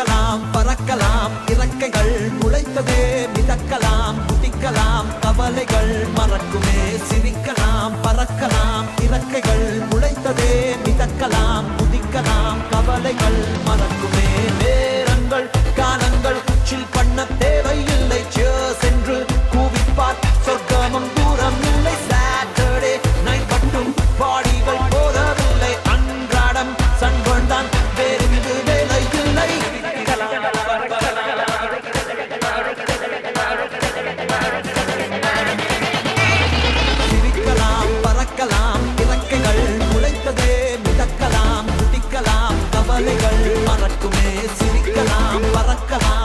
சிரிக்கலாம் பறக்கலாம் இறக்கைகள் முளைத்ததே மிதக்கலாம் குதிக்கலாம் கவலைகள் மறக்குமே சிரிக்கலாம் பறக்கலாம் இறக்கைகள் முளைத்ததே மிதக்கலாம் குதிக்கலாம் கவலைகள் மறக்குமே நேரங்கள் காலங்கள் சில் பண்ண தேவையில்லை சென்று கூவிப்பார் சொர்க்கமும் தூரம் இல்லை சாட்டர்டே நைட் மட்டும் பாடிகள் போதவில்லை அன்றாடம் சன்வந்தான் வேறு வேலை இல்லை சிரிக்கலாம் பறக்கலாம் இறக்கைகள் முளைத்ததே மிதக்கலாம் குதிக்கலாம் கவலைகள் மறக்குமே சிரிக்கலாம் பறக்கலாம்